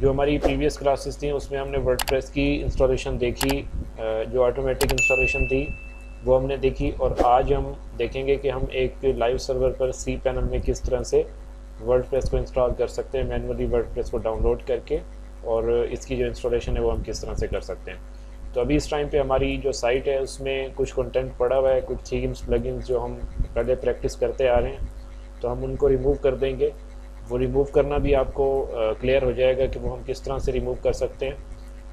जो हमारी previous classes थी उसमें हमने वर्डप्रेस की इंस्टॉलेशन देखी, जो ऑटोमेटिक इंस्टॉलेशन थी वो हमने देखी, और आज हम देखेंगे कि हम एक लाइव सर्वर पर सी पैनल में किस तरह से वर्डप्रेस को इंस्टॉल कर सकते हैं, मैनुअली वर्डप्रेस को डाउनलोड करके, और इसकी जो इंस्टॉलेशन है वो हम किस तरह से कर सकते हैं। तो अभी इस टाइम पे हमारी जो साइट है उसमें कुछ कंटेंट पड़ा हुआ है, कुछ थीम्स प्लगइन्स जो हम पहले प्रैक्टिस करते आ रहे हैं, तो हम उनको रिमूव कर देंगे। वो रिमूव करना भी आपको क्लियर हो जाएगा कि वो हम किस तरह से रिमूव कर सकते हैं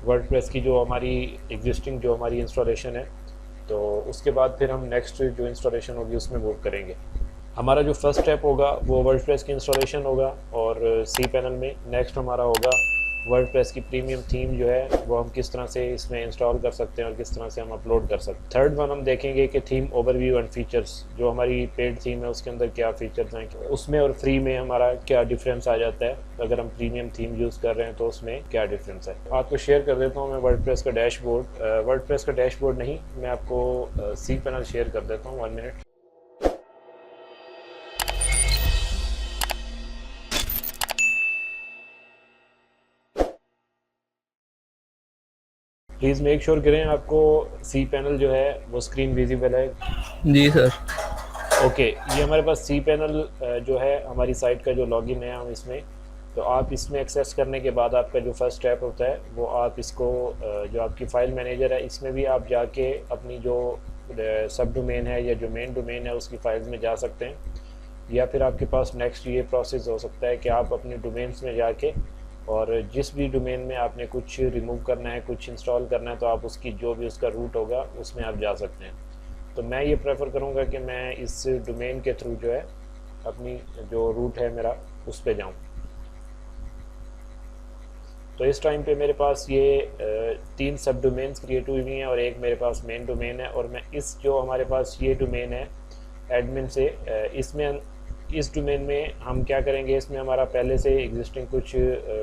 वर्डप्रेस की जो हमारी एग्जिस्टिंग जो हमारी इंस्टॉलेशन है। तो उसके बाद फिर हम नेक्स्ट जो इंस्टॉलेशन होगी उसमें मूव करेंगे। हमारा जो फर्स्ट स्टेप होगा वो वर्डप्रेस की इंस्टॉलेशन होगा, और सी पैनल में नेक्स्ट हमारा होगा वर्डप्रेस की प्रीमियम थीम जो है वो हम किस तरह से इसमें इंस्टॉल कर सकते हैं और किस तरह से हम अपलोड कर सकते हैं। थर्ड वन हम देखेंगे कि थीम ओवरव्यू एंड फीचर्स, जो हमारी पेड थीम है उसके अंदर क्या फीचर्स हैं, उसमें और फ्री में हमारा क्या डिफरेंस आ जाता है, अगर हम प्रीमियम थीम यूज़ कर रहे हैं तो उसमें क्या डिफरेंस है। आपको शेयर कर देता हूँ मैं वर्डप्रेस का डैशबोर्ड, वर्डप्रेस का डैशबोर्ड नहीं, मैं आपको सी पैनल शेयर कर देता हूँ। 1 मिनट। प्लीज़ मेक श्योर करें आपको सी पैनल जो है वो स्क्रीन विजिबल है। जी सर। ओके, ये हमारे पास सी पैनल जो है हमारी साइट का जो लॉगिन है हम इसमें, तो आप इसमें एक्सेस करने के बाद आपका जो फर्स्ट स्टेप होता है वो आप इसको जो आपकी फ़ाइल मैनेजर है इसमें भी आप जाके अपनी जो सब डोमेन है या जो मेन डोमेन है उसकी फ़ाइल्स में जा सकते हैं, या फिर आपके पास नेक्स्ट ये प्रोसेस हो सकता है कि आप अपने डोमेन्स में जाके और जिस भी डोमेन में आपने कुछ रिमूव करना है, कुछ इंस्टॉल करना है, तो आप उसकी जो भी उसका रूट होगा उसमें आप जा सकते हैं। तो मैं ये प्रेफर करूँगा कि मैं इस डोमेन के थ्रू जो है अपनी जो रूट है मेरा उस पे जाऊँ। तो इस टाइम पे मेरे पास ये 3 सब डोमेन्स क्रिएट हुई हुई हैं और एक मेरे पास मेन डोमेन है, और मैं इस जो हमारे पास ये डोमेन है एडमिन से, इसमें इस डोमेन में हम क्या करेंगे, इसमें हमारा पहले से एग्जिस्टिंग कुछ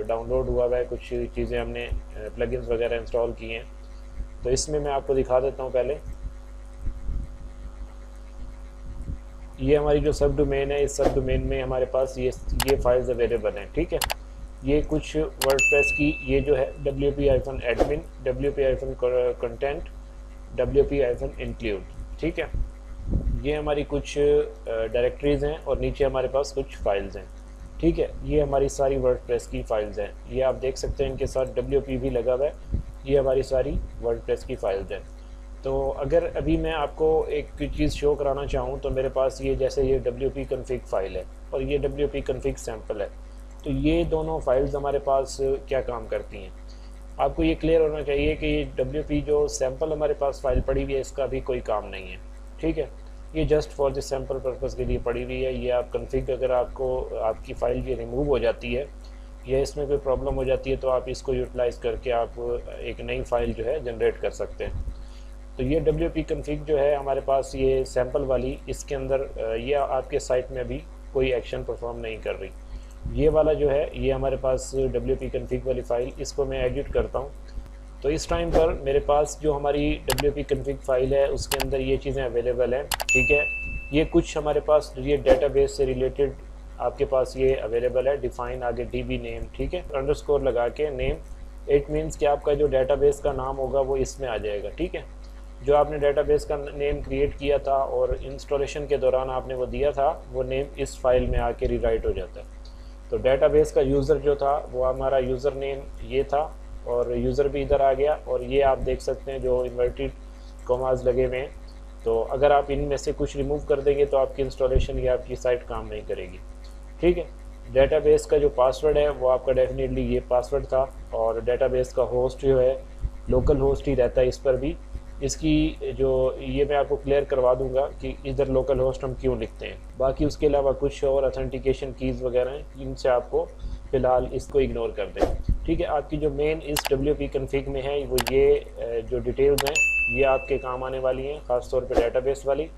डाउनलोड हुआ है, कुछ चीज़ें हमने प्लगइन्स वगैरह इंस्टॉल की हैं। तो इसमें मैं आपको दिखा देता हूँ। पहले ये हमारी जो सब डोमेन है, इस सब डोमेन में हमारे पास ये फाइल्स अवेलेबल हैं। ठीक है, ये कुछ वर्डप्रेस की ये जो है wp-admin, wp-content, wp-include, ठीक है, ये हमारी कुछ डायरेक्टरीज़ हैं और नीचे हमारे पास कुछ फाइल्स हैं। ठीक है, ये हमारी सारी वर्डप्रेस की फ़ाइल्स हैं, ये आप देख सकते हैं इनके साथ wp भी लगा हुआ है, ये हमारी सारी वर्डप्रेस की फ़ाइल्स हैं। तो अगर अभी मैं आपको एक चीज़ शो कराना चाहूँ तो मेरे पास ये जैसे ये wp config फ़ाइल है और ये wp config सैम्पल है, तो ये दोनों फाइल्स हमारे पास क्या काम करती हैं, आपको ये क्लियर होना चाहिए कि ये wp जो सैम्पल हमारे पास फ़ाइल पड़ी हुई है इसका भी कोई काम नहीं है। ठीक है, ये just for the sample purpose के लिए पड़ी हुई है। ये आप कन्फिग, अगर आपको आपकी फ़ाइल ये रिमूव हो जाती है या इसमें कोई प्रॉब्लम हो जाती है तो आप इसको यूटिलाइज़ करके आप एक नई फ़ाइल जो है जनरेट कर सकते हैं। तो ये wp config जो है हमारे पास ये सैम्पल वाली, इसके अंदर ये आपके साइट में भी कोई एक्शन परफॉर्म नहीं कर रही। ये वाला जो है ये हमारे पास wp config वाली फ़ाइल, इसको मैं एडिट करता हूँ। तो इस टाइम पर मेरे पास जो हमारी wp config फ़ाइल है उसके अंदर ये चीज़ें अवेलेबल हैं। ठीक है, ये कुछ हमारे पास ये डेटाबेस से रिलेटेड आपके पास ये अवेलेबल है, डिफ़ाइन आगे db नेम, ठीक है, अंडरस्कोर लगा के नेम, इट मीन्स कि आपका जो डेटाबेस का नाम होगा वो इसमें आ जाएगा। ठीक है, जो आपने डेटाबेस का नेम क्रिएट किया था और इंस्टॉलेशन के दौरान आपने वो दिया था, वो नेम इस फाइल में आके रीराइट हो जाता है। तो डेटाबेस का यूज़र जो था वो हमारा यूज़र नेम ये था, और यूज़र भी इधर आ गया, और ये आप देख सकते हैं जो इन्वर्टेड कॉमास लगे हुए हैं। तो अगर आप इनमें से कुछ रिमूव कर देंगे तो आपकी इंस्टॉलेशन या आपकी साइट काम नहीं करेगी। ठीक है, डेटाबेस का जो पासवर्ड है वो आपका डेफिनेटली ये पासवर्ड था, और डेटाबेस का होस्ट जो है लोकल होस्ट ही रहता है इस पर भी। इसकी जो ये मैं आपको क्लियर करवा दूंगा कि इधर लोकल होस्ट हम क्यों लिखते हैं। बाकी उसके अलावा कुछ और अथेंटिकेशन कीज़ वगैरह हैं, इनसे आपको फ़िलहाल इसको इग्नोर कर दें। ठीक है, आपकी जो मेन इस wp config में है वो ये जो डिटेल्स हैं ये आपके काम आने वाली हैं, ख़ास तौर पे डेटाबेस वाली,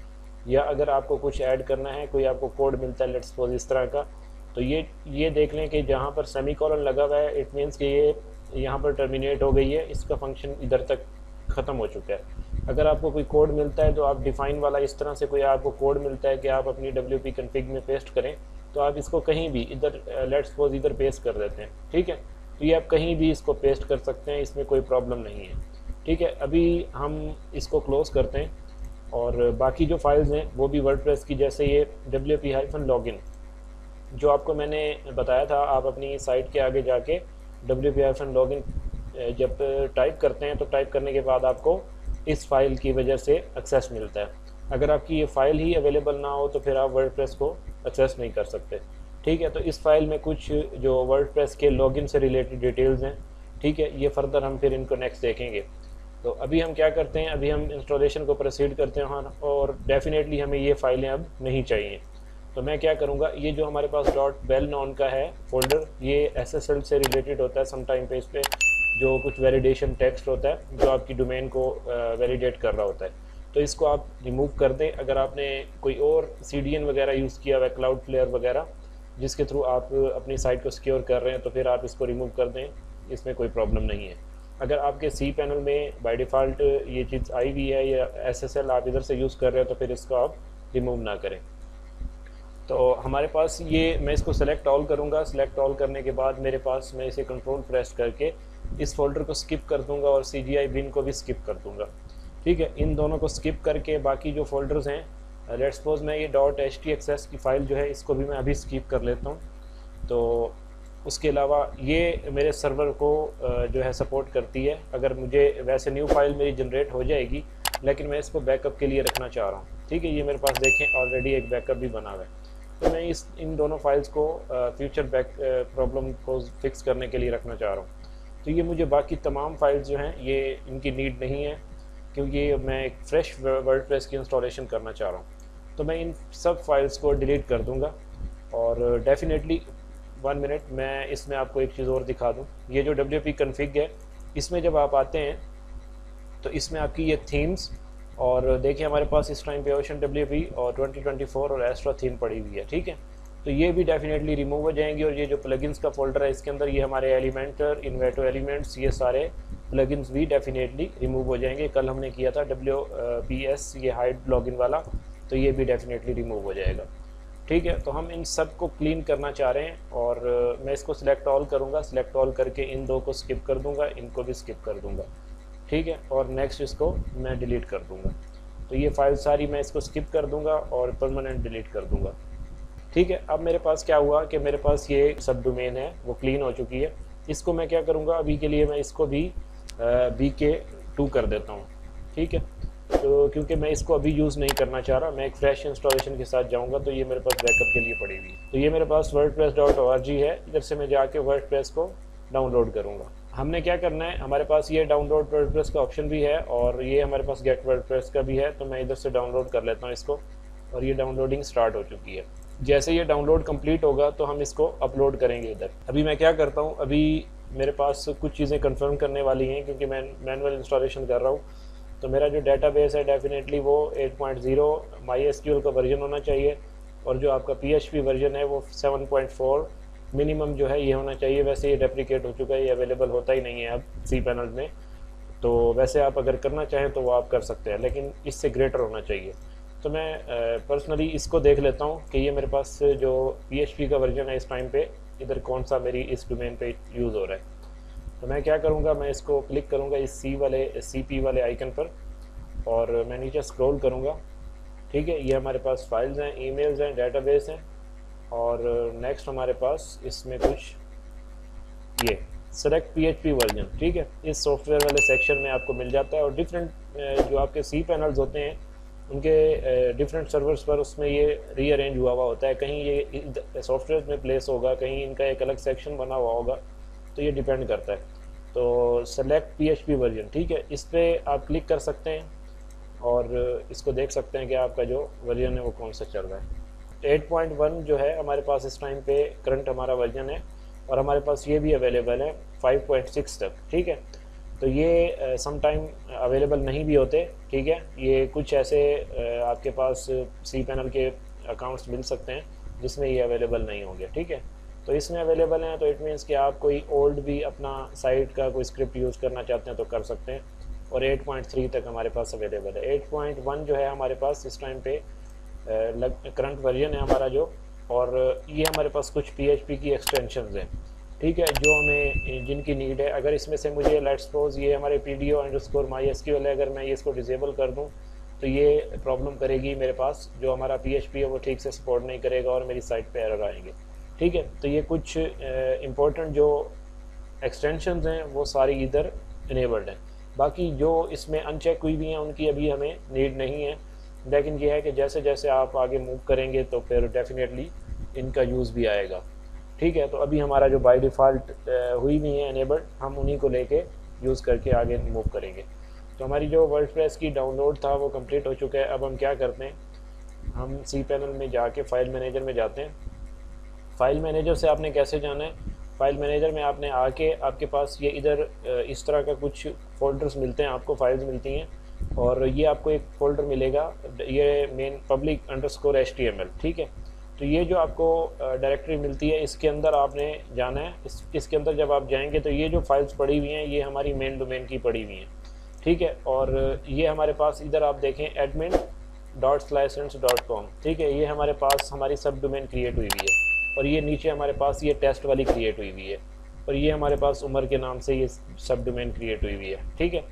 या अगर आपको कुछ ऐड करना है, कोई आपको कोड मिलता है लेट्स सपोज इस तरह का, तो ये देख लें कि जहाँ पर सेमीकोलन लगा हुआ है इट मीन्स कि ये यहाँ पर टर्मिनेट हो गई है, इसका फंक्शन इधर तक ख़त्म हो चुका है। अगर आपको कोई कोड मिलता है तो आप डिफ़ाइन वाला इस तरह से कोई आपको कोड मिलता है कि आप अपनी wp config में पेस्ट करें, तो आप इसको कहीं भी इधर लेट्स सपोज इधर पेस्ट कर देते हैं। ठीक है, तो ये आप कहीं भी इसको पेस्ट कर सकते हैं, इसमें कोई प्रॉब्लम नहीं है। ठीक है, अभी हम इसको क्लोज़ करते हैं और बाकी जो फाइल्स हैं वो भी वर्डप्रेस की, जैसे ये wp-login जो आपको मैंने बताया था, आप अपनी साइट के आगे जाके wp-login जब टाइप करते हैं तो टाइप करने के बाद आपको इस फाइल की वजह से एक्सेस मिलता है। अगर आपकी ये फ़ाइल ही अवेलेबल ना हो तो फिर आप वर्डप्रेस को एक्सेस नहीं कर सकते। ठीक है, तो इस फाइल में कुछ जो वर्डप्रेस के लॉगिन से रिलेटेड डिटेल्स हैं। ठीक है, ये फर्दर हम फिर इनको नेक्स्ट देखेंगे। तो अभी हम क्या करते हैं, अभी हम इंस्टॉलेशन को प्रोसीड करते हैं और डेफिनेटली हमें ये फाइलें अब नहीं चाहिए। तो मैं क्या करूँगा, ये जो हमारे पास .well-known का है फोल्डर, ये SSL से रिलेटेड होता है। सम टाइम पे इस पर जो कुछ वैलिडेशन टेक्स्ट होता है जो आपकी डोमेन को वैलिडेट कर रहा होता है, तो इसको आप रिमूव कर दें। अगर आपने कोई और CDN वगैरह यूज़ किया हुआ है, Cloudflare वगैरह, जिसके थ्रू आप अपनी साइट को सिक्योर कर रहे हैं, तो फिर आप इसको रिमूव कर दें, इसमें कोई प्रॉब्लम नहीं है। अगर आपके cPanel में बाय डिफ़ॉल्ट ये चीज़ आई हुई है या SSL आप इधर से यूज़ कर रहे हैं, तो फिर इसको आप रिमूव ना करें। तो हमारे पास ये, मैं इसको सेलेक्ट ऑल करूँगा। सेलेक्ट ऑल करने के बाद मेरे पास, मैं इसे कंट्रोल प्रेस करके इस फोल्डर को स्किप कर दूँगा और CGI bin को भी स्किप कर दूँगा। ठीक है, इन दोनों को स्किप करके बाकी जो फोल्डर्स हैं, लेट्स सपोज मैं ये .htaccess की फ़ाइल जो है इसको भी मैं अभी स्किप कर लेता हूँ। तो उसके अलावा ये मेरे सर्वर को जो है सपोर्ट करती है। अगर मुझे वैसे न्यू फाइल मेरी जनरेट हो जाएगी, लेकिन मैं इसको बैकअप के लिए रखना चाह रहा हूँ। ठीक है, ये मेरे पास देखें ऑलरेडी एक बैकअप भी बना हुआ है। तो मैं इन दोनों फाइल्स को फ्यूचर प्रॉब्लम को फिक्स करने के लिए रखना चाह रहा हूँ। तो ये मुझे बाकी तमाम फाइल्स जो हैं ये इनकी नीड नहीं है, क्योंकि मैं एक फ्रेश वर्डप्रेस की इंस्टॉलेशन करना चाह रहा हूँ। तो मैं इन सब फाइल्स को डिलीट कर दूँगा। और डेफिनेटली 1 मिनट, मैं इसमें आपको एक चीज़ और दिखा दूँ। ये जो WP config है, इसमें जब आप आते हैं तो इसमें आपकी ये थीम्स, और देखिए हमारे पास इस टाइम पे ओशन WP और 2024 और एस्ट्रा थीम पड़ी हुई है। ठीक है, तो ये भी डेफिनेटली रिमूव हो जाएंगी। और ये जो प्लगइन्स का फोल्डर है, इसके अंदर ये हमारे एलिमेंटर, इन्वेटो एलिमेंट्स, ये सारे प्लगइन्स भी डेफिनेटली रिमूव हो जाएंगे। कल हमने किया था WPS ये हाइड लॉगिन वाला, तो ये भी डेफिनेटली रिमूव हो जाएगा। ठीक है, तो हम इन सब को क्लीन करना चाह रहे हैं और मैं इसको सिलेक्ट ऑल करूँगा। सिलेक्ट ऑल करके इन दो को स्किप कर दूँगा, इनको भी स्किप कर दूँगा। ठीक है, और नेक्स्ट इसको मैं डिलीट कर दूँगा। तो ये फाइल सारी मैं इसको स्किप कर दूँगा और परमानेंट डिलीट कर दूँगा। ठीक है, अब मेरे पास क्या हुआ कि मेरे पास ये सब डोमेन है वो क्लीन हो चुकी है। इसको मैं क्या करूँगा, अभी के लिए मैं इसको भी BK2 कर देता हूँ। ठीक है, तो क्योंकि मैं इसको अभी यूज़ नहीं करना चाह रहा, मैं एक फ्रेश इंस्टॉलेशन के साथ जाऊँगा, तो ये मेरे पास बैकअप के लिए पड़ी हुई है। तो ये मेरे पास wordpress.org है, इधर से मैं जाके वर्डप्रेस को डाउनलोड करूँगा। हमने क्या करना है, हमारे पास ये डाउनलोड वर्डप्रेस का ऑप्शन भी है और ये हमारे पास गेट वर्डप्रेस का भी है। तो मैं इधर से डाउनलोड कर लेता हूँ इसको, और ये डाउनलोडिंग स्टार्ट हो चुकी है। जैसे ये डाउनलोड कंप्लीट होगा तो हम इसको अपलोड करेंगे इधर। अभी मैं क्या करता हूँ, अभी मेरे पास कुछ चीज़ें कंफर्म करने वाली हैं, क्योंकि मैं मैनुअल इंस्टॉलेशन कर रहा हूँ। तो मेरा जो डेटाबेस है डेफिनेटली वो 8.0 MySQL का वर्जन होना चाहिए, और जो आपका PHP वर्जन है वो 7.4 मिनिमम जो है ये होना चाहिए। वैसे ये डेप्रिकेट हो चुका है, ये अवेलेबल होता ही नहीं है अब cPanel में। तो वैसे आप अगर करना चाहें तो वो आप कर सकते हैं, लेकिन इससे ग्रेटर होना चाहिए। तो मैं पर्सनली इसको देख लेता हूँ कि ये मेरे पास जो PHP का वर्जन है इस टाइम पे इधर कौन सा मेरी इस डोमेन पे यूज़ हो रहा है। तो मैं क्या करूँगा, मैं इसको क्लिक करूँगा इस CP वाले आइकन पर, और मैं नीचे स्क्रॉल करूँगा। ठीक है, ये हमारे पास फाइल्स हैं, ईमेल्स हैं, डेटाबेस हैं, और नेक्स्ट हमारे पास इसमें कुछ ये सेलेक्ट PHP वर्जन। ठीक है, इस सॉफ्टवेयर वाले सेक्शन में आपको मिल जाता है। और डिफरेंट जो आपके cPanels होते हैं उनके डिफरेंट सर्वर्स पर उसमें ये रीअरेंज हुआ होता है। कहीं ये सॉफ्टवेयर में प्लेस होगा, कहीं इनका एक अलग सेक्शन बना हुआ होगा, तो ये डिपेंड करता है। तो सेलेक्ट PHP वर्जन, ठीक है, इस पर आप क्लिक कर सकते हैं और इसको देख सकते हैं कि आपका जो वर्जन है वो कौन सा चल रहा है। 8.1 जो है हमारे पास इस टाइम पे करंट हमारा वर्जन है, और हमारे पास ये भी अवेलेबल है 5.6 तक। ठीक है, तो ये सम टाइम अवेलेबल नहीं भी होते। ठीक है, ये कुछ ऐसे आपके पास cPanel के अकाउंट्स मिल सकते हैं जिसमें ये अवेलेबल नहीं होंगे। ठीक है, तो इसमें अवेलेबल हैं, तो इट मीन्स कि आप कोई ओल्ड भी अपना साइट का कोई स्क्रिप्ट यूज़ करना चाहते हैं तो कर सकते हैं। और 8.3 तक हमारे पास अवेलेबल है। 8.1 जो है हमारे पास इस टाइम पे करंट वर्जन है हमारा जो, और ये हमारे पास कुछ PHP की एक्सटेंशंस हैं। ठीक है, जो हमें जिनकी नीड है। अगर इसमें से मुझे लेट्स सपोज ये हमारे PDO_MySQL है, अगर मैं ये इसको डिसेबल कर दूं तो ये प्रॉब्लम करेगी मेरे पास, जो हमारा PHP है वो ठीक से सपोर्ट नहीं करेगा और मेरी साइट पे एरर आएंगे। ठीक है, तो ये कुछ इंपॉर्टेंट जो एक्सटेंशंस हैं वो सारी इधर इनेबल्ड हैं। बाकी जो इसमें अनचेक हुई भी हैं उनकी अभी हमें नीड नहीं है, लेकिन ये है कि जैसे जैसे आप आगे मूव करेंगे तो फिर डेफिनेटली इनका यूज़ भी आएगा। ठीक है, तो अभी हमारा जो बाय डिफ़ॉल्ट हुई भी है इनेबल्ड, हम उन्हीं को लेके यूज़ करके आगे मूव करेंगे। तो हमारी जो वर्डप्रेस की डाउनलोड था वो कंप्लीट हो चुका है। अब हम क्या करते हैं, हम cPanel में जाके फ़ाइल मैनेजर में जाते हैं। फ़ाइल मैनेजर से आपने कैसे जाना है, फ़ाइल मैनेजर में आपने आके आपके पास ये इधर इस तरह का कुछ फ़ोल्डर्स मिलते हैं, आपको फाइल्स मिलती हैं, और ये आपको एक फ़ोल्डर मिलेगा, ये मेन public_html। ठीक है, तो ये जो आपको डायरेक्टरी मिलती है इसके अंदर आपने जाना है। इसके अंदर जब आप जाएंगे तो ये जो फाइल्स पड़ी हुई हैं ये हमारी मेन डोमेन की पड़ी हुई हैं। ठीक है, और ये हमारे पास इधर आप देखें admin.sliceants.com। ठीक है, ये हमारे पास हमारी सब डोमेन क्रिएट हुई हुई है, और ये नीचे हमारे पास ये टेस्ट वाली क्रिएट हुई हुई है, और ये हमारे पास उमर के नाम से ये सब डोमेन क्रिएट हुई हुई है। ठीक है,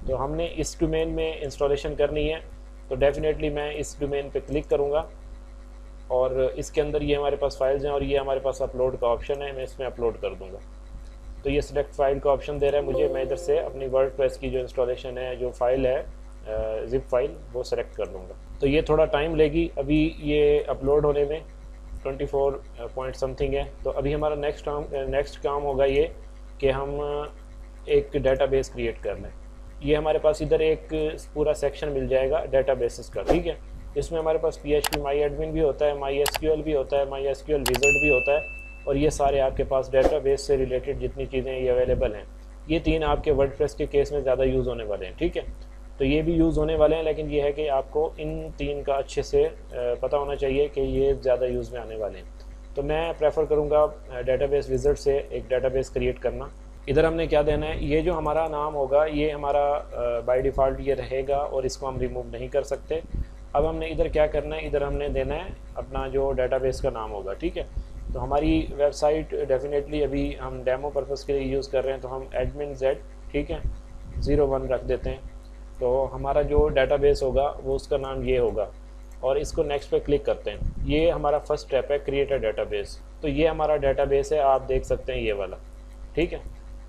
तो हमने इस डोमेन में इंस्टॉलेशन करनी है, तो डेफिनेटली मैं इस डोमेन पे क्लिक करूँगा, और इसके अंदर ये हमारे पास फाइल्स हैं, और ये हमारे पास अपलोड का ऑप्शन है, मैं इसमें अपलोड कर दूँगा। तो ये सिलेक्ट फाइल का ऑप्शन दे रहा है मुझे, मैं इधर से अपनी वर्डप्रेस की जो इंस्टॉलेशन है, जो फाइल है ज़िप फाइल, वो सेलेक्ट कर लूँगा। तो ये थोड़ा टाइम लेगी, अभी ये अपलोड होने में 24 पॉइंट समथिंग है। तो अभी हमारा नेक्स्ट काम होगा ये कि हम एक डेटाबेस क्रिएट कर लें। ये हमारे पास इधर एक पूरा सेक्शन मिल जाएगा डेटाबेसेस का। ठीक है, इसमें हमारे पास PHP MyAdmin भी होता है, MySQL भी होता है, MySQL Wizard भी होता है, और ये सारे आपके पास डेटाबेस से रिलेटेड जितनी चीज़ें ये अवेलेबल हैं, ये तीन आपके वर्डप्रेस के केस में ज़्यादा यूज़ होने वाले हैं। ठीक है, तो ये भी यूज़ होने वाले हैं, लेकिन ये है कि आपको इन तीन का अच्छे से पता होना चाहिए कि ये ज़्यादा यूज़ में आने वाले हैं। तो मैं प्रेफर करूँगा डेटाबेस विज़ार्ड से एक डेटाबेस क्रिएट करना। इधर हमने क्या देना है, ये जो हमारा नाम होगा ये हमारा बाय डिफ़ॉल्ट ये रहेगा, और इसको हम रिमूव नहीं कर सकते। अब हमने इधर क्या करना है, इधर हमने देना है अपना जो डेटाबेस का नाम होगा। ठीक है, तो हमारी वेबसाइट डेफिनेटली अभी हम डेमो पर्पज़ के लिए यूज़ कर रहे हैं, तो हम admin_z ठीक है 01 रख देते हैं। तो हमारा जो डेटाबेस होगा वो उसका नाम ये होगा, और इसको नेक्स्ट पे क्लिक करते हैं। ये हमारा फर्स्ट स्टेप है, क्रिएट अ डेटाबेस। तो ये हमारा डेटाबेस है, आप देख सकते हैं ये वाला। ठीक है,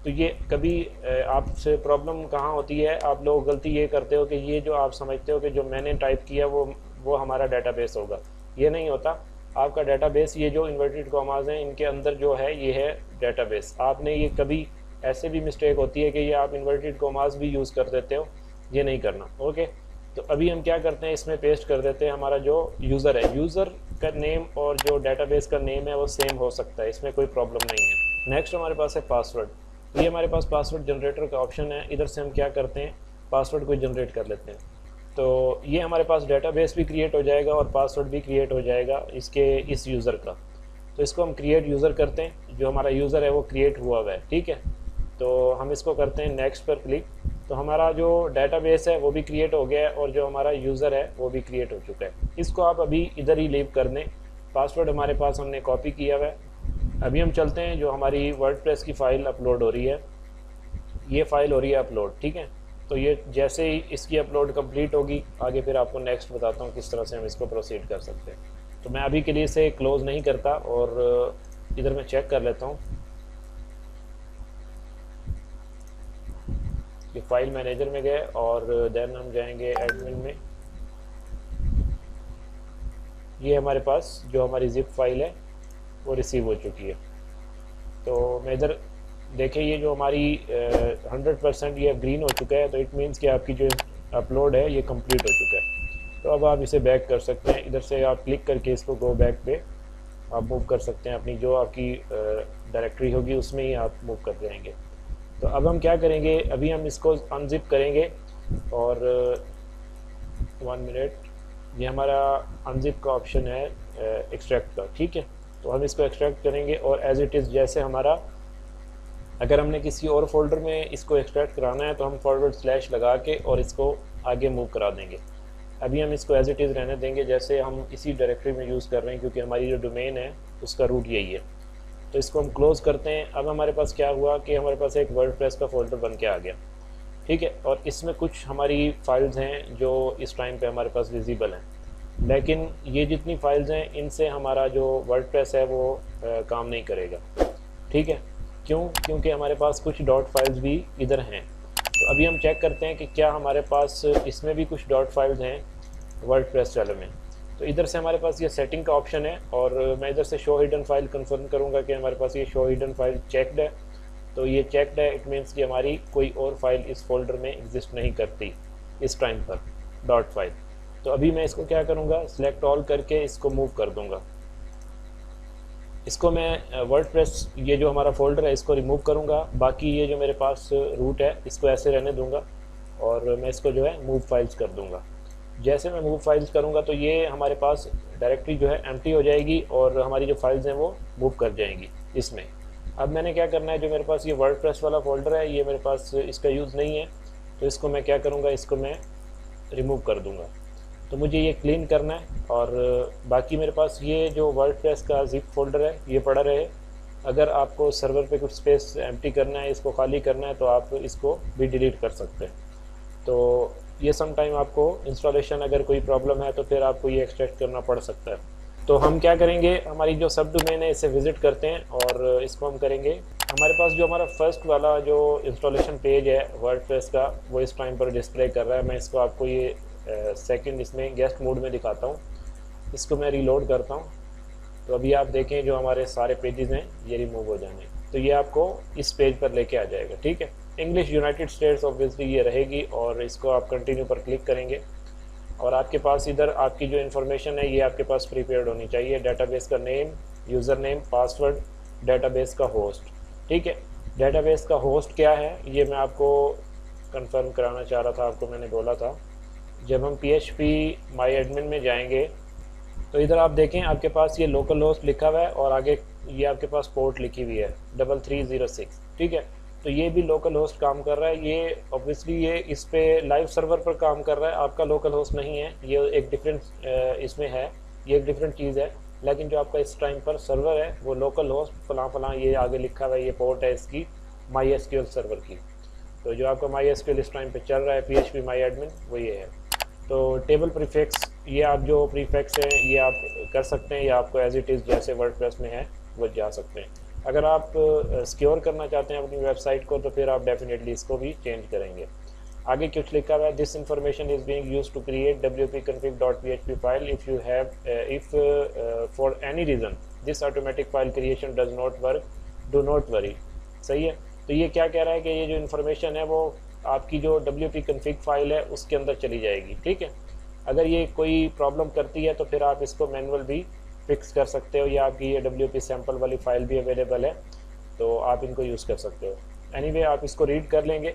तो ये कभी आपसे प्रॉब्लम कहाँ होती है, आप लोग गलती ये करते हो कि ये जो आप समझते हो कि जो मैंने टाइप किया वो हमारा डेटाबेस होगा। ये नहीं होता। आपका डेटाबेस, ये जो इन्वर्टेड कॉमास हैं इनके अंदर जो है ये है डेटाबेस। आपने ये कभी ऐसे भी मिस्टेक होती है कि ये आप इन्वर्टेड कॉमास भी यूज़ कर देते हो, ये नहीं करना। ओके, तो अभी हम क्या करते हैं, इसमें पेस्ट कर देते हैं हमारा जो यूज़र है। यूज़र का नेम और जो डेटाबेस का नेम है वो सेम हो सकता है, इसमें कोई प्रॉब्लम नहीं है। नेक्स्ट हमारे पास है पासवर्ड। ये हमारे पास पासवर्ड जनरेटर का ऑप्शन है, इधर से हम क्या करते हैं, पासवर्ड को जनरेट कर लेते हैं। तो ये हमारे पास डेटाबेस भी क्रिएट हो जाएगा और पासवर्ड भी क्रिएट हो जाएगा इस यूज़र का। तो इसको हम क्रिएट यूज़र करते हैं, जो हमारा यूज़र है वो क्रिएट हुआ है। ठीक है, तो हम इसको करते हैं नेक्स्ट पर क्लिक। तो हमारा जो डेटाबेस है वो भी क्रिएट हो गया है, और जो हमारा यूज़र है वो भी क्रिएट हो चुका है। इसको आप अभी इधर ही लीव कर दें। पासवर्ड हमारे पास हमने कॉपी किया हुआ है। अभी हम चलते हैं, जो हमारी वर्डप्रेस की फ़ाइल अपलोड हो रही है, ये फ़ाइल हो रही है अपलोड। ठीक है, तो ये जैसे ही इसकी अपलोड कंप्लीट होगी, आगे फिर आपको नेक्स्ट बताता हूँ किस तरह से हम इसको प्रोसीड कर सकते हैं। तो मैं अभी के लिए इसे क्लोज़ नहीं करता, और इधर मैं चेक कर लेता हूँ कि फ़ाइल मैनेजर में गए, और देन हम जाएंगे एडमिन में। ये हमारे पास जो हमारी ज़िप फाइल है वो रिसीव हो चुकी है। तो मैं इधर देखें, ये जो हमारी 100% ये ग्रीन हो चुका है, तो इट मीन्स कि आपकी जो अपलोड है ये कंप्लीट हो चुका है। तो अब आप इसे बैक कर सकते हैं, इधर से आप क्लिक करके इसको गो बैक पे आप मूव कर सकते हैं। अपनी जो आपकी डायरेक्टरी होगी उसमें ही आप मूव कर जाएंगे। तो अब हम क्या करेंगे, अभी हम इसको अनजिप करेंगे, और 1 मिनट, ये हमारा अनजिप का ऑप्शन है एक्सट्रैक्ट का। ठीक है, तो हम इसको एक्सट्रैक्ट करेंगे, और एज इट इज़ जैसे हमारा, अगर हमने किसी और फोल्डर में इसको एक्सट्रैक्ट कराना है तो हम / लगा के और इसको आगे मूव करा देंगे। अभी हम इसको एज इट इज़ रहने देंगे जैसे हम इसी डायरेक्टरी में यूज़ कर रहे हैं, क्योंकि हमारी जो डोमेन है उसका रूट यही है। तो इसको हम क्लोज़ करते हैं। अब हमारे पास क्या हुआ कि हमारे पास एक वर्डप्रेस का फ़ोल्डर बन के आ गया, ठीक है। और इसमें कुछ हमारी फाइल्स हैं जो इस टाइम पे हमारे पास विजिबल हैं, लेकिन ये जितनी फाइल्स हैं इनसे हमारा जो वर्डप्रेस है वो काम नहीं करेगा, ठीक है। क्यों? क्योंकि हमारे पास कुछ डॉट फाइल्स भी इधर हैं। तो अभी हम चेक करते हैं कि क्या हमारे पास इसमें भी कुछ डॉट फाइल्स हैं वर्डप्रेस वाले में। तो इधर से हमारे पास ये सेटिंग का ऑप्शन है और मैं इधर से शो हिडन फाइल कंफर्म करूँगा कि हमारे पास ये शो हिडन फाइल चेक्ड है। तो ये चेक्ड है, इट मीन्स कि हमारी कोई और फाइल इस फोल्डर में एग्जिस्ट नहीं करती इस टाइम पर, डॉट फाइल। तो अभी मैं इसको क्या करूँगा, सिलेक्ट ऑल करके इसको मूव कर दूँगा। इसको मैं वर्डप्रेस ये जो हमारा फोल्डर है इसको रिमूव करूँगा, बाकी ये जो मेरे पास रूट है इसको ऐसे रहने दूँगा और मैं इसको जो है मूव फाइल्स कर दूँगा। जैसे मैं मूव फाइल्स करूँगा तो ये हमारे पास डायरेक्टरी जो है एम्प्टी हो जाएगी और हमारी जो फाइल्स हैं वो मूव कर जाएंगी इसमें। अब मैंने क्या करना है, जो मेरे पास ये वर्डप्रेस वाला फोल्डर है ये मेरे पास इसका यूज़ नहीं है, तो इसको मैं क्या करूँगा, इसको मैं रिमूव कर दूँगा। तो मुझे ये क्लीन करना है और बाकी मेरे पास ये जो वर्डप्रेस का जिप फोल्डर है ये पड़ा रहे। अगर आपको सर्वर पे कुछ स्पेस एम्प्टी करना है, इसको खाली करना है, तो आप इसको भी डिलीट कर सकते हैं। तो ये सम टाइम आपको इंस्टॉलेशन अगर कोई प्रॉब्लम है तो फिर आपको ये एक्सट्रैक्ट करना पड़ सकता है। तो हम क्या करेंगे, हमारी जो सब डोमेन है इसे विज़िट करते हैं और इसको हम करेंगे। हमारे पास जो हमारा फर्स्ट वाला जो इंस्टॉलेशन पेज है वर्डप्रेस का वो इस टाइम पर डिस्प्ले कर रहा है। मैं इसको आपको ये सेकंड इसमें गेस्ट मोड में दिखाता हूँ। इसको मैं रीलोड करता हूँ तो अभी आप देखें जो हमारे सारे पेजेस हैं ये रिमूव हो जाने, तो ये आपको इस पेज पर लेके आ जाएगा, ठीक है। इंग्लिश यूनाइटेड स्टेट्स ऑब्वियसली ये रहेगी और इसको आप कंटिन्यू पर क्लिक करेंगे और आपके पास इधर आपकी जो इन्फॉर्मेशन है ये आपके पास प्रीपेयर्ड होनी चाहिए। डेटाबेस का name, user name, password, database का होस्ट, ठीक है। डेटाबेस का होस्ट क्या है ये मैं आपको कंफर्म कराना चाह रहा था, आपको मैंने बोला था। जब हम PHP माई एडमिन में जाएंगे तो इधर आप देखें आपके पास ये लोकल होस्ट लिखा हुआ है और आगे ये आपके पास पोर्ट लिखी हुई है 3306, ठीक है। तो ये भी लोकल होस्ट काम कर रहा है। ये ऑब्वियसली ये इस पे लाइव सर्वर पर काम कर रहा है, आपका लोकल होस्ट नहीं है, ये एक डिफरेंट इसमें है, ये एक डिफरेंट चीज़ है। लेकिन जो आपका इस टाइम पर सर्वर है वो लोकल होस्ट फलां फलां ये आगे लिखा हुआ है, ये पोर्ट है इसकी MySQL सर्वर की। तो जो आपका MySQL इस टाइम पे चल रहा है PHP माई एडमिन वो ये है। तो टेबल प्रीफिक्स ये आप जो प्रीफिक्स है ये आप कर सकते हैं या आपको एज इट इज़ जैसे वर्डप्रेस में है वो जा सकते हैं। अगर आप सिक्योर करना चाहते हैं अपनी वेबसाइट को तो फिर आप डेफिनेटली इसको भी चेंज करेंगे। आगे कुछ लिखा हुआ है, this information is being used to create wp-config.php file if you have if for any reason this automatic file creation does not work, do not worry. सही है। तो ये क्या कह रहा है कि ये जो इन्फॉर्मेशन है वो आपकी जो wp-config फाइल है उसके अंदर चली जाएगी, ठीक है। अगर ये कोई प्रॉब्लम करती है तो फिर आप इसको मैनुअल भी फिक्स कर सकते हो या आपकी ये wp सैम्पल वाली फ़ाइल भी अवेलेबल है तो आप इनको यूज़ कर सकते हो। एनीवे आप इसको रीड कर लेंगे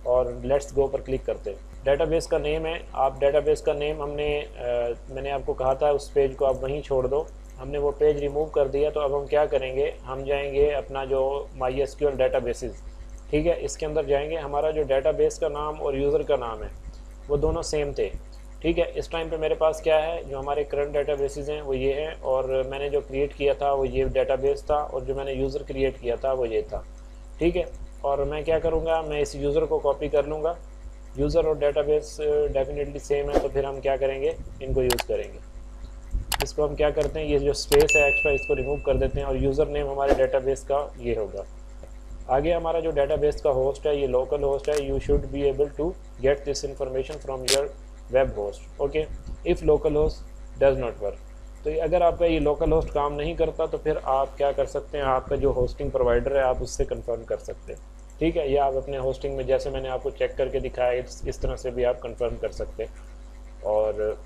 और लेट्स गो पर क्लिक करते हैं। डेटाबेस का नेम है, आप डेटाबेस का नेम मैंने आपको कहा था उस पेज को आप वहीं छोड़ दो, हमने वो पेज रिमूव कर दिया। तो अब हम क्या करेंगे, हम जाएंगे अपना जो MySQL डेटाबेसेस, ठीक है, इसके अंदर जाएंगे। हमारा जो डेटाबेस का नाम और यूज़र का नाम है वो दोनों सेम थे, ठीक है। इस टाइम पे मेरे पास क्या है, जो हमारे करंट डेटाबेसेस हैं वो ये हैं और मैंने जो क्रिएट किया था वो ये डेटाबेस था और जो मैंने यूज़र क्रिएट किया था वो ये था, ठीक है। और मैं क्या करूँगा, मैं इस यूज़र को कॉपी कर लूँगा। यूज़र और डेटाबेस डेफिनेटली सेम है तो फिर हम क्या करेंगे, इनको यूज़ करेंगे। इसको हम क्या करते हैं, ये जो स्पेस है एक्स्ट्रा इसको रिमूव कर देते हैं और यूज़र नेम हमारे डेटाबेस का ये होगा। आगे हमारा जो डेटाबेस का होस्ट है ये लोकल होस्ट है। You should be able to get this information from your web host, okay, if local host does not work. तो अगर आपका ये लोकल होस्ट काम नहीं करता तो फिर आप क्या कर सकते हैं, आपका जो होस्टिंग प्रोवाइडर है आप उससे कंफर्म कर सकते हैं, ठीक है। या आप अपने होस्टिंग में जैसे मैंने आपको चेक करके दिखाया इस तरह से भी आप कंफर्म कर सकते हैं। और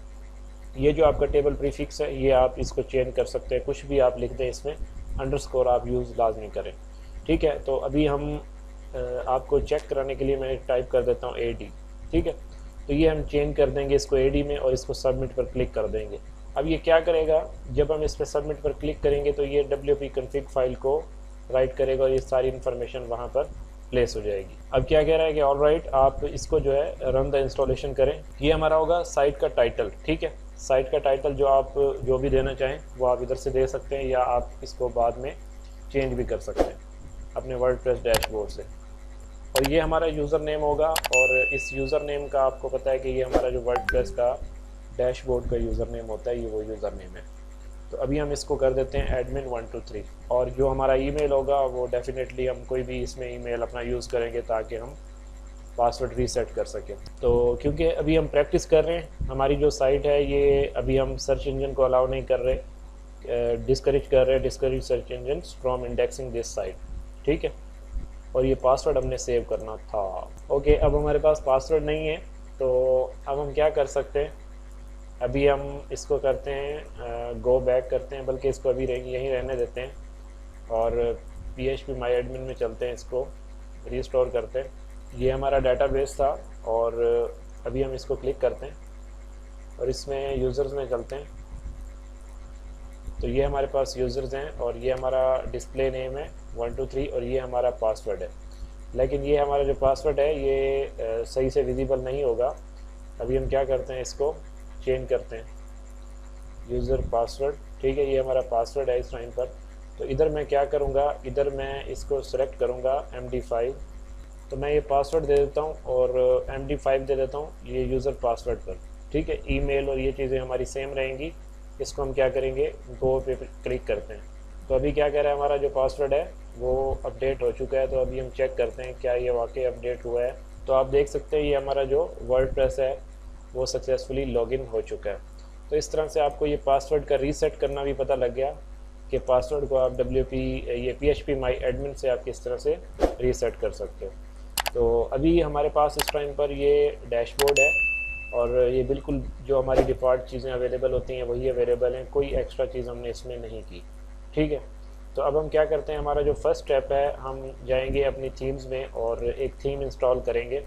ये जो आपका टेबल प्रीफिक्स है ये आप इसको चेंज कर सकते हैं, कुछ भी आप लिख दें इसमें, अंडरस्कोर आप यूज़ लाजमी करें, ठीक है। तो अभी हम आपको चेक कराने के लिए मैं टाइप कर देता हूँ AD, ठीक है। तो ये हम चेंज कर देंगे इसको AD में और इसको सबमिट पर क्लिक कर देंगे। अब ये क्या करेगा, जब हम इस पर सबमिट पर क्लिक करेंगे तो ये wp-config फाइल को राइट करेगा और ये सारी इन्फॉर्मेशन वहाँ पर प्लेस हो जाएगी। अब क्या कह रहा है कि ऑल राइट आप इसको जो है रन द इंस्टॉलेशन करें। ये हमारा होगा साइट का टाइटल, ठीक है। साइट का टाइटल जो आप जो भी देना चाहें वो आप इधर से दे सकते हैं या आप इसको बाद में चेंज भी कर सकते हैं अपने वर्डप्रेस डैशबोर्ड से। और ये हमारा यूज़र नेम होगा, और इस यूज़र नेम का आपको पता है कि ये हमारा जो वर्डप्रेस का डैशबोर्ड का यूज़र नेम होता है, ये वो यूज़र नेम है। तो अभी हम इसको कर देते हैं एडमिन 123, और जो हमारा ईमेल होगा वो डेफिनेटली हम कोई भी इसमें ईमेल अपना यूज़ करेंगे ताकि हम पासवर्ड रीसेट कर सकें। तो क्योंकि अभी हम प्रैक्टिस कर रहे हैं, हमारी जो साइट है ये अभी हम सर्च इंजन को अलाउ नहीं कर रहे, discourage search engine from indexing this site, ठीक है। और ये पासवर्ड हमने सेव करना था। ओके, अब हमारे पास पासवर्ड नहीं है, तो अब हम क्या कर सकते हैं, अभी हम इसको करते हैं गो बैक करते हैं, बल्कि इसको अभी यहीं रहने देते हैं और PHP माई एडमिन में चलते हैं, इसको रीस्टोर करते हैं। ये हमारा डेटाबेस था, और अभी हम इसको क्लिक करते हैं और इसमें यूज़र्स में चलते हैं। तो ये हमारे पास यूज़र्स हैं, और ये हमारा डिस्प्ले नेम है 123, और ये हमारा पासवर्ड है। लेकिन ये हमारा जो पासवर्ड है ये सही से विजिबल नहीं होगा। अभी हम क्या करते हैं, इसको चेंज करते हैं, यूज़र पासवर्ड, ठीक है। ये हमारा पासवर्ड है इस टाइम पर। तो इधर मैं क्या करूँगा, इधर मैं इसको सेलेक्ट करूँगा MD5, तो मैं ये पासवर्ड दे देता हूँ और MD5 दे देता हूँ ये यूज़र पासवर्ड पर, ठीक है। ईमेल और ये चीज़ें हमारी सेम रहेंगी। इसको हम क्या करेंगे, गो पे क्लिक करते हैं। तो अभी क्या कह रहा है, हमारा जो पासवर्ड है वो अपडेट हो चुका है। तो अभी हम चेक करते हैं क्या ये वाकई अपडेट हुआ है। तो आप देख सकते हैं ये हमारा जो वर्डप्रेस है वो सक्सेसफुली लॉगिन हो चुका है। तो इस तरह से आपको ये पासवर्ड का रीसेट करना भी पता लग गया कि पासवर्ड को आप ये PHP माई एडमिन से आप किस तरह से रीसेट कर सकते हो। तो अभी हमारे पास इस टाइम पर ये डैशबोर्ड है, और ये बिल्कुल जो हमारी डिफ़ॉल्ट चीज़ें अवेलेबल होती हैं वही अवेलेबल हैं, कोई एक्स्ट्रा चीज़ हमने इसमें नहीं की, ठीक है। तो अब हम क्या करते हैं, हमारा जो फर्स्ट स्टेप है, हम जाएंगे अपनी थीम्स में और एक थीम इंस्टॉल करेंगे।